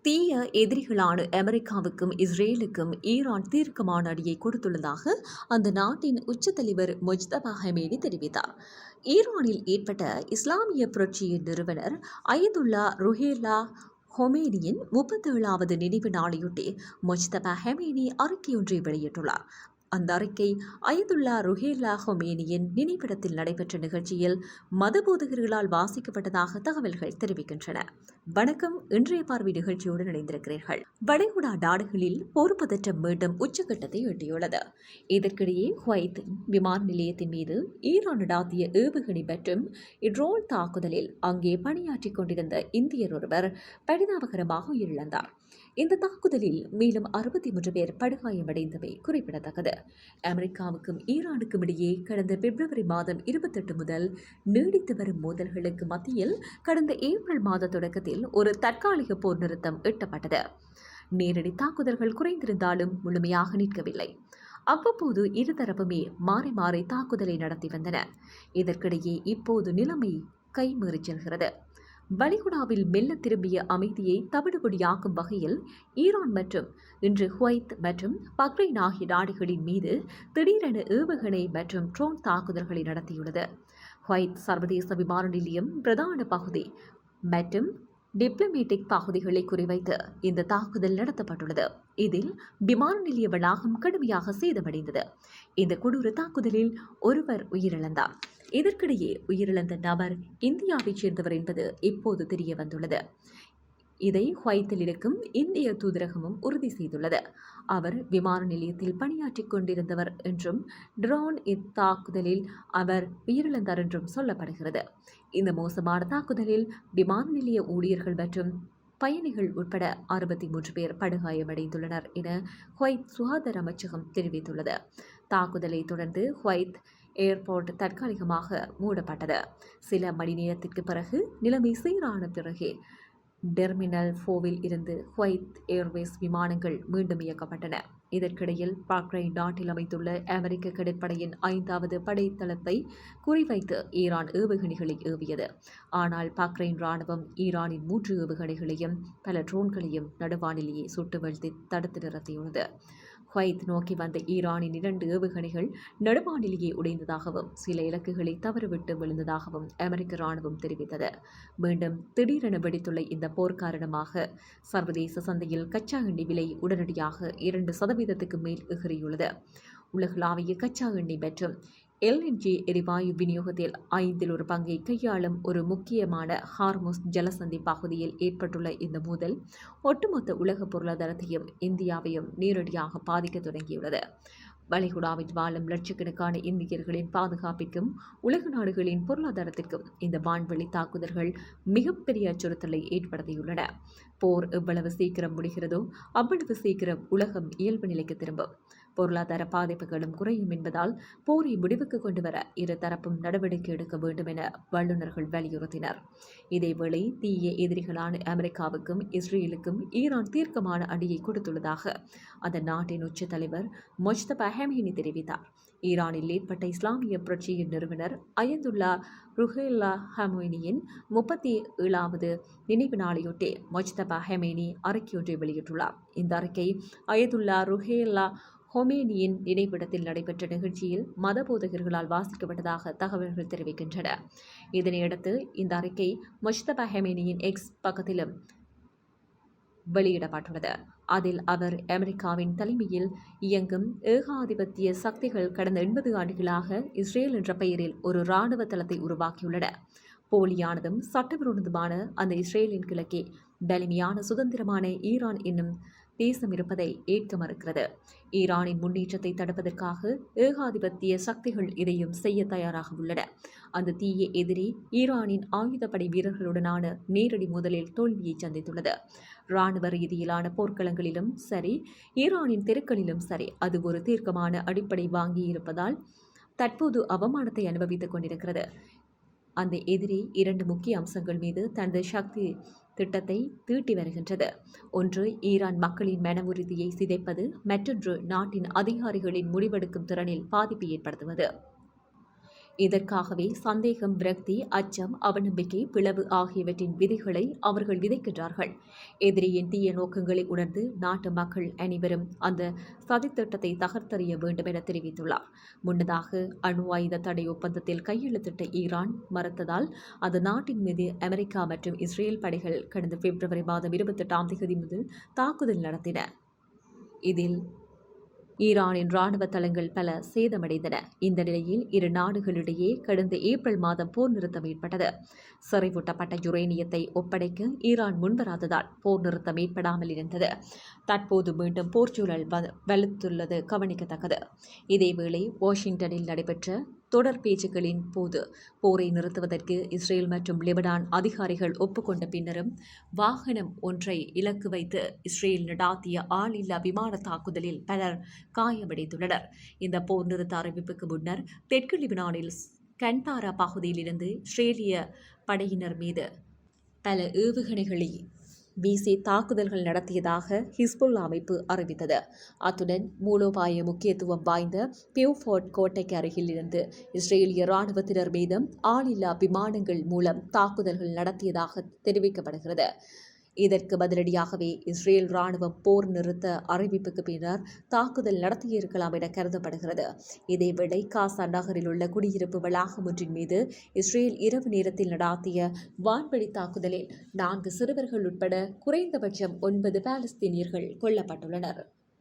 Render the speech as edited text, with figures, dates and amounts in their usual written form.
தீய எதிரிகளான அமெரிக்காவுக்கும் இஸ்ரேலுக்கும் ஈரான் தீர்க்கமான அடியை கொடுத்துள்ளதாக அந்த நாட்டின் உச்ச தலைவர் முஜ்தபா ஹமீனி தெரிவித்தார். ஈரானில் ஏற்பட்ட இஸ்லாமிய புரட்சியின் நிறுவனர் அயதுல்லா ருஹேல்லா ஹொமேனியின் 37வது நினைவு நாளையொட்டி முஜ்தபா ஹமீனி அறிக்கையொன்றை வெளியிட்டுள்ளார். அந்த அறிக்கை அயதுல்லா ருஹேல்லா ஹொமேனியின் நினைவிடத்தில் நடைபெற்ற நிகழ்ச்சியில் மதபோதகர்களால் வாசிக்கப்பட்டதாக தகவல்கள் தெரிவிக்கின்றன. வணக்கம், இன்றைய பார்வை நிகழ்ச்சியுடன் இணைந்திருக்கிறீர்கள். வளைகுடா நாடுகளில் போர் பதற்றம் மீண்டும் உச்சகட்டத்தை எட்டியுள்ளது. இதற்கிடையே குவைத் விமான நிலையத்தின் மீது ஈரான் நடாத்திய ஏவுகணை மற்றும் ட்ரோன் தாக்குதலில் அங்கே பணியாற்றிக் கொண்டிருந்த இந்தியர் ஒருவர் பரிதாபகரமாக உயிரிழந்தார். இந்த தாக்குதலில் மேலும் 63 பேர் படுகாயமடைந்தமை குறிப்பிடத்தக்கது. அமெரிக்காவுக்கும் ஈரானுக்கும் இடையே கடந்த பிப்ரவரி மாதம் 28 முதல் நீடித்து வரும் மோதல்களுக்கு மத்தியில் கடந்த ஏப்ரல் மாத தொடக்கத்தில் ஒரு தற்காலிக போர் நிறுத்தம் எட்டப்பட்டது. நேரடி தாக்குதல்கள் குறைந்திருந்தாலும் முழுமையாக நிற்கவில்லை. அவ்வப்போது இருதரப்புமே மாறி மாறி தாக்குதலை நடத்தி வந்தன. இதற்கிடையே இப்போது நிலைமை கைமீறி செல்கிறது. வளைகுடாவில் மெல்ல திரும்பிய அமைதியை தவிடுபொடியாக்கும் வகையில் ஈரான் மற்றும் இன்று குவைத் மற்றும் பஹ்ரைன் ஆகிய நாடுகளின் மீது திடீரென ஏவுகணை மற்றும் ட்ரோன் தாக்குதல்களை நடத்தியுள்ளது. குவைத் சர்வதேச விமான நிலையம் பிரதான பகுதி மற்றும் டிப்ளமேட்டிக் பகுதிகளை குறிவைத்து இந்த தாக்குதல் நடத்தப்பட்டுள்ளது. இதில் விமான நிலைய வளாகம் கடுமையாக சேதமடைந்தது. இந்த கொடூர தாக்குதலில் ஒருவர் உயிரிழந்தார். இதற்கிடையே உயிரிழந்த நபர் இந்தியாவைச் சேர்ந்தவர் என்பது இப்போது தெரிய வந்துள்ளது. இதை குவைத்தில் இருக்கும் இந்திய தூதரகமும் உறுதி செய்துள்ளது. அவர் விமான நிலையத்தில் பணியாற்றிக் கொண்டிருந்தவர் என்றும் ட்ரோன் தாக்குதலில் அவர் உயிரிழந்தார் என்றும் சொல்லப்படுகிறது. இந்த மோசமான தாக்குதலில் விமான நிலைய ஊழியர்கள் மற்றும் பயணிகள் உட்பட 63 பேர் படுகாயமடைந்துள்ளனர் என குவைத் சுகாதார அமைச்சகம் தெரிவித்துள்ளது. தாக்குதலை தொடர்ந்து குவைத் ஏர்போர்ட் தற்காலிகமாக மூடப்பட்டது. சில மணி நேரத்திற்கு பிறகு நிலைமை சீரான பிறகு டெர்மினல் 4ல் இருந்து குவைத் ஏர்வேஸ் விமானங்கள் மீண்டும் இயக்கப்பட்டன. இதற்கிடையில் பஹ்ரைன் நாட்டில் அமைந்துள்ள அமெரிக்க கடற்படையின் 5வது படைத்தளத்தை குறிவைத்து ஈரான் ஏவுகணைகளை ஏவியது. ஆனால் பஹ்ரைன் ராணுவம் ஈரானின் 3 ஏவுகணைகளையும் பல ட்ரோன்களையும் நடுவானிலேயே சுட்டு வீழ்த்தி தடுத்து நிறுத்தியுள்ளது. குவைத் நோக்கி வந்த ஈரானின் 2 ஏவுகணைகள் நடுவானிலேயே உடைந்ததாகவும் சில இலக்குகளை தவறுவிட்டு விழுந்ததாகவும் அமெரிக்க ராணுவம் தெரிவித்தது. மீண்டும் திடீரென வெடித்துள்ள இந்த போர் காரணமாக சர்வதேச சந்தையில் கச்சா எண்ணெய் விலை உடனடியாக 2% மேல் எகிறியுள்ளது. உலகளாவிய கச்சா எண்ணெய் மற்றும் LNG எரிவாயு விநியோகத்தில் 5 ஒரு பங்கை கையாளும் ஒரு முக்கியமான ஹார்முஸ் ஜலசந்தி பகுதியில் ஏற்பட்டுள்ள இந்த மோதல் ஒட்டுமொத்த உலக பொருளாதாரத்தையும் இந்தியாவையும் நேரடியாக பாதிக்க தொடங்கியுள்ளது. வளைகுடாவில் வாழும் லட்சக்கணக்கான இந்தியர்களின் பாதுகாப்பிற்கும் உலக நாடுகளின் பொருளாதாரத்திற்கும் இந்த வான்வெளி தாக்குதல்கள் மிகப்பெரிய அச்சுறுத்தலை ஏற்படுத்தியுள்ளன. போர் எவ்வளவு சீக்கிரம் முடிகிறதோ அவ்வளவு சீக்கிரம் உலகம் இயல்பு நிலைக்கு திரும்பும். பொருளாதார பாதிப்புகளும் குறையும் என்பதால் போரை முடிவுக்கு கொண்டுவர இரு தரப்பும் நடவடிக்கை எடுக்க வேண்டும் என வல்லுநர்கள் வலியுறுத்தினர். இதேவேளை தீய எதிரிகளான அமெரிக்காவுக்கும் இஸ்ரேலுக்கும் ஈரான் தீர்க்கமான அடியை கொடுத்துள்ளதாக அந்த நாட்டின் உச்ச தலைவர் முஜ்தபா ஹமீனி தெரிவித்தார். ஈரானில் ஏற்பட்ட இஸ்லாமிய புரட்சியின் நிறுவனர் அயதுல்லா ருஹேல்லா ஹமீனியின் 37வது நினைவு நாளையொட்டி முஜ்தபா ஹமீனி அறிக்கையொன்றை வெளியிட்டுள்ளார். இந்த அறிக்கை அயதுல்லா ருஹேல்லா ஹொமேனியின் நினைவிடத்தில் நடைபெற்ற நிகழ்ச்சியில் மதபோதகர்களால் வாசிக்கப்பட்டதாக தகவல்கள் தெரிவிக்கின்றன. இதனையடுத்து இந்த அறிக்கை முஜ்தபா ஹமீனியின் எக்ஸ் பக்கத்திலும் வெளியிடப்பட்டுள்ளது. அதில் அவர் அமெரிக்காவின் தலைமையில் இயங்கும் ஏகாதிபத்திய சக்திகள் கடந்த 80 ஆண்டுகளாக இஸ்ரேல் என்ற பெயரில் ஒரு இராணுவ தளத்தை உருவாக்கியுள்ளன. போலியானதும் சட்டவிரோதமான அந்த இஸ்ரேலின் கிழக்கே வலிமையான சுதந்திரமான ஈரான் என்னும் தேசம் இருப்பதை ஏற்க மறுக்கிறது. ஈரானின் முன்னேற்றத்தை தடுப்பதற்காக ஏகாதிபத்திய சக்திகள் இதையும் செய்ய தயாராக உள்ளன. அந்த தீய எதிரி ஈரானின் ஆயுதப்படை வீரர்களுடனான நேரடி மோதலில் தோல்வியை சந்தித்துள்ளது. இராணுவ ரீதியிலான போர்க்களங்களிலும் சரி, ஈரானின் தெருக்களிலும் சரி, அது ஒரு தீர்க்கமான அடிப்படை வாங்கியிருப்பதால் தற்போது அவமானத்தை அனுபவித்துக் கொண்டிருக்கிறது. அந்த எதிரி 2 முக்கிய அம்சங்கள் மீது தனது சக்தி திட்டத்தை தீட்டி வருகின்றது. ஒன்று, ஈரான் மக்களின் மன உறுதியை சிதைப்பது. மற்றொன்று, நாட்டின் அதிகாரிகளின் முடிவெடுக்கும் திறனில் பாதிப்பை ஏற்படுத்துவது. இதற்காகவே சந்தேகம், விரக்தி, அச்சம், அவநம்பிக்கை, பிளவு ஆகியவற்றின் விதைகளை அவர்கள் விதைக்கின்றார்கள். எதிரியின் தீய நோக்கங்களை உணர்ந்து நாட்டு மக்கள் அனைவரும் அந்த சதித்திட்டத்தை தகர்த்தெறிய வேண்டும் என தெரிவித்துள்ளார். முன்னதாக அணு ஆயுத தடை ஒப்பந்தத்தில் கையெழுத்திட்ட ஈரான் மறுத்ததால் அந்த நாட்டின் மீது அமெரிக்கா மற்றும் இஸ்ரேல் படைகள் கடந்த பிப்ரவரி மாதம் 28ஆம் தேதி முதல் தாக்குதல் நடத்தின. இதில் ஈரானின் ராணுவ தளங்கள் பல சேதமடைந்தன. இந்த நிலையில் இரு நாடுகளிடையே கடந்த ஏப்ரல் மாதம் போர் நிறுத்தம் ஏற்பட்டது. செறிவூட்டப்பட்ட யுரேனியத்தை ஒப்படைக்க ஈரான் முன்வராததால் போர் நிறுத்தம் ஏற்படாமல் இருந்தது. தற்போது மீண்டும் போர்ச்சூழல் வலுத்துள்ளது கவனிக்கத்தக்கது. இதேவேளை வாஷிங்டனில் நடைபெற்ற தொடர் பேச்சுக்களின் போது போரை நிறுத்துவதற்கு இஸ்ரேல் மற்றும் லெபனான் அதிகாரிகள் ஒப்புக்கொண்ட பின்னரும் வாகனம் ஒன்றை இலக்கு வைத்து இஸ்ரேல் நடாத்திய ஆளில்லா விமான தாக்குதலில் பலர் காயமடைந்துள்ளனர். இந்த போர் நிறுத்த அறிவிப்புக்கு முன்னர் தெற்கு லெபனானில் கன்தாரா பகுதியில் இருந்து இஸ்ரேலிய படையினர் மீது பல ஏவுகணைகளை வீசி தாக்குதல்கள் நடத்தியதாக ஹிஸ்புல்லா அமைப்பு அறிவித்தது. அத்துடன் மூலோபாய முக்கியத்துவம் வாய்ந்த பியூஃபோர்ட் கோட்டைக்கு அருகில் இருந்து இஸ்ரேலிய இராணுவத்தினர் மீதும் ஆளில்லா விமானங்கள் மூலம் தாக்குதல்கள் நடத்தியதாக தெரிவிக்கப்படுகிறது. இதற்கு பதிலடியாகவே இஸ்ரேல் ராணுவம் போர் நிறுத்த அறிவிப்புக்கு பின்னர் தாக்குதல் நடத்தியிருக்கலாம் என கருதப்படுகிறது. இதேவேளை காசா நகரில் உள்ள குடியிருப்பு வளாகம் ஒன்றின் மீது இஸ்ரேல் இரவு நேரத்தில் நடாத்திய வான்வழி தாக்குதலில் 4 சிறுவர்கள் உட்பட குறைந்தபட்சம் 9 பாலஸ்தீனியர்கள் கொல்லப்பட்டுள்ளனர்.